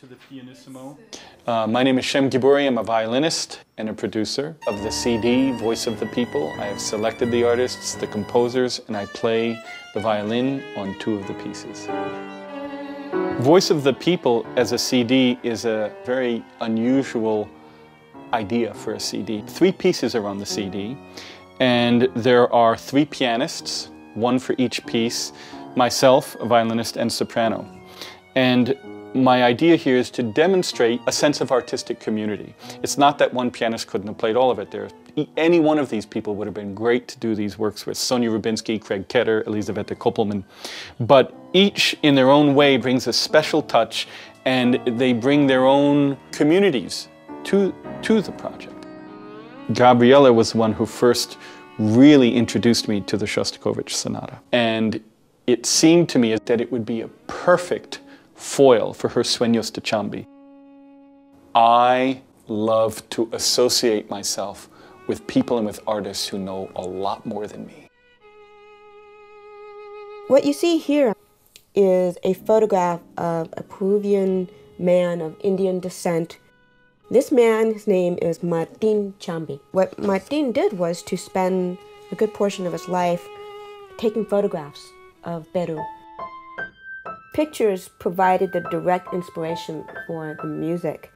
to the pianissimo. My name is Shem Giburi. I'm a violinist and a producer of the CD, Voice of the People. I have selected the artists, the composers, and I play the violin on 2 of the pieces. Voice of the People as a CD is a very unusual idea for a CD. 3 pieces are on the CD, and there are 3 pianists, 1 for each piece, myself, a violinist, and soprano. And my idea here is to demonstrate a sense of artistic community. It's not that one pianist couldn't have played all of it. Any one of these people would have been great to do these works with. Sonia Rubinsky, Craig Ketter, Elisabetta Koppelman. But each in their own way brings a special touch, and they bring their own communities to the project. Gabriela was the one who first really introduced me to the Shostakovich Sonata. And it seemed to me that it would be a perfect foil for her Sueños de Chambi. I love to associate myself with people and with artists who know a lot more than me. What you see here is a photograph of a Peruvian man of Indian descent. This man, his name is Martin Chambi. What Martin did was to spend a good portion of his life taking photographs of Peru. Pictures provided the direct inspiration for the music.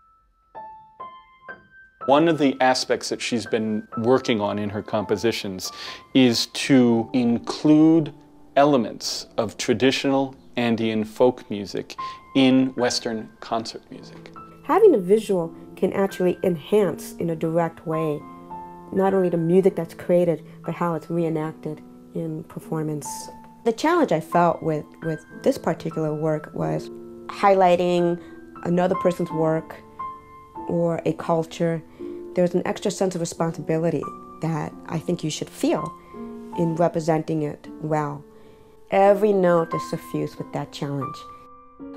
One of the aspects that she's been working on in her compositions is to include elements of traditional Andean folk music in Western concert music. Having a visual can actually enhance in a direct way not only the music that's created, but how it's reenacted in performance. The challenge I felt with this particular work was highlighting another person's work or a culture. There's an extra sense of responsibility that I think you should feel in representing it well. Every note is suffused with that challenge.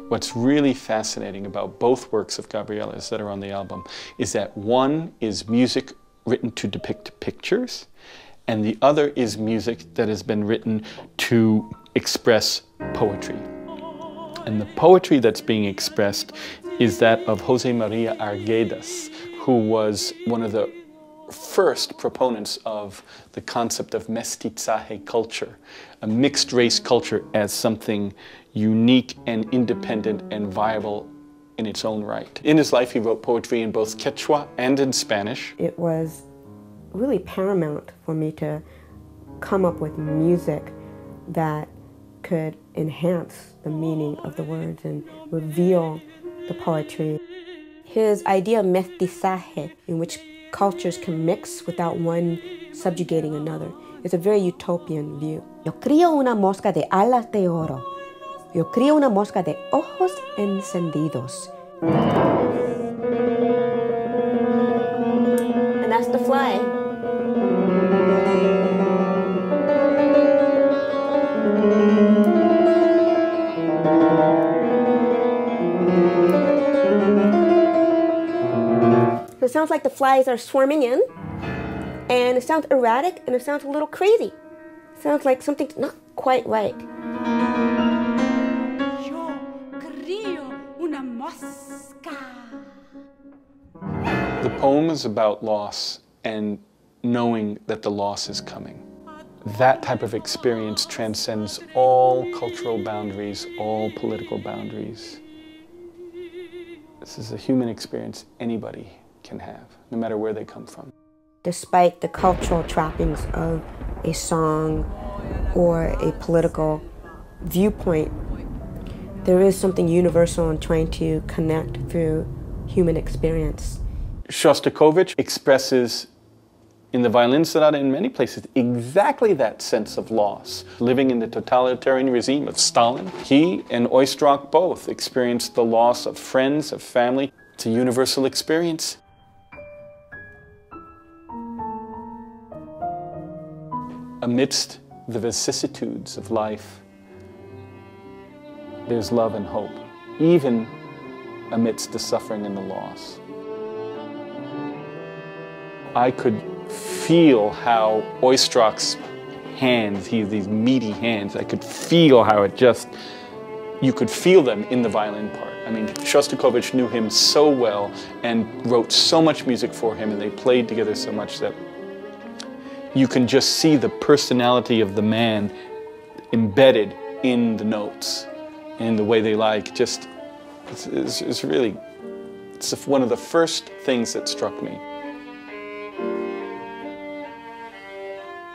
What's really fascinating about both works of Gabriela's that are on the album is that one is music written to depict pictures, and the other is music that has been written to express poetry. And the poetry that's being expressed is that of Jose Maria Arguedas, who was one of the first proponents of the concept of mestizaje culture, a mixed race culture as something unique and independent and viable in its own right. In his life, he wrote poetry in both Quechua and in Spanish. It was really paramount for me to come up with music that could enhance the meaning of the words and reveal the poetry. His idea of mestizaje, in which cultures can mix without one subjugating another, is a very utopian view. Yo crío una mosca de alas de oro. Yo crío una mosca de ojos encendidos. And that's the fly. So it sounds like the flies are swarming in, and it sounds erratic, and it sounds a little crazy. It sounds like something's not quite right. Yo crío una mosca. The poem is about loss and knowing that the loss is coming. That type of experience transcends all cultural boundaries, all political boundaries. This is a human experience anybody can have, no matter where they come from. Despite the cultural trappings of a song or a political viewpoint, there is something universal in trying to connect through human experience. Shostakovich expresses in the violin sonata in many places exactly that sense of loss. Living in the totalitarian regime of Stalin, he and Oistrakh both experienced the loss of friends, of family. It's a universal experience. Amidst the vicissitudes of life, there's love and hope, even amidst the suffering and the loss. I could feel how Oistrakh's hands, these meaty hands, I could feel how it just, you could feel them in the violin part. I mean, Shostakovich knew him so well and wrote so much music for him, and they played together so much that you can just see the personality of the man embedded in the notes, in the way they like. Just, it's really, it's one of the first things that struck me.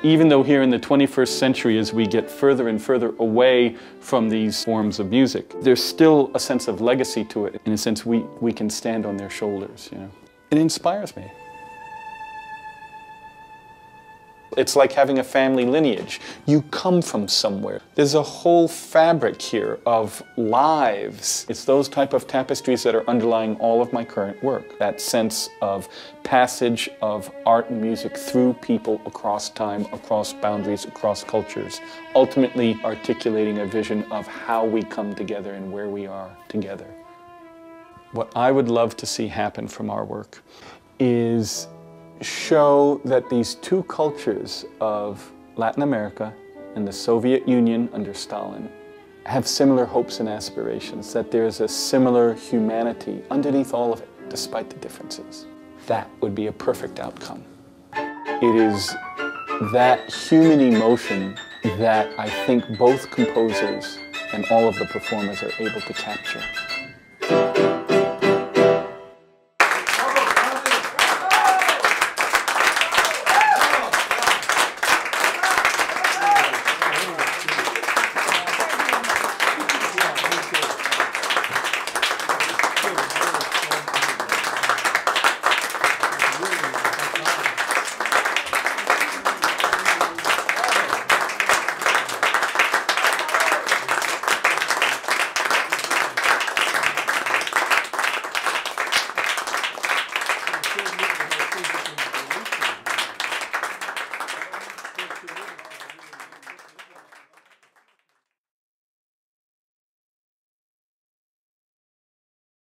Even though here in the 21st century, as we get further and further away from these forms of music, there's still a sense of legacy to it. In a sense, we can stand on their shoulders, you know. It inspires me. It's like having a family lineage. You come from somewhere. There's a whole fabric here of lives. It's those type of tapestries that are underlying all of my current work. That sense of passage of art and music through people across time, across boundaries, across cultures, ultimately articulating a vision of how we come together and where we are together. What I would love to see happen from our work is show that these two cultures of Latin America and the Soviet Union under Stalin have similar hopes and aspirations, that there's a similar humanity underneath all of it, despite the differences. That would be a perfect outcome. It is that human emotion that I think both composers and all of the performers are able to capture.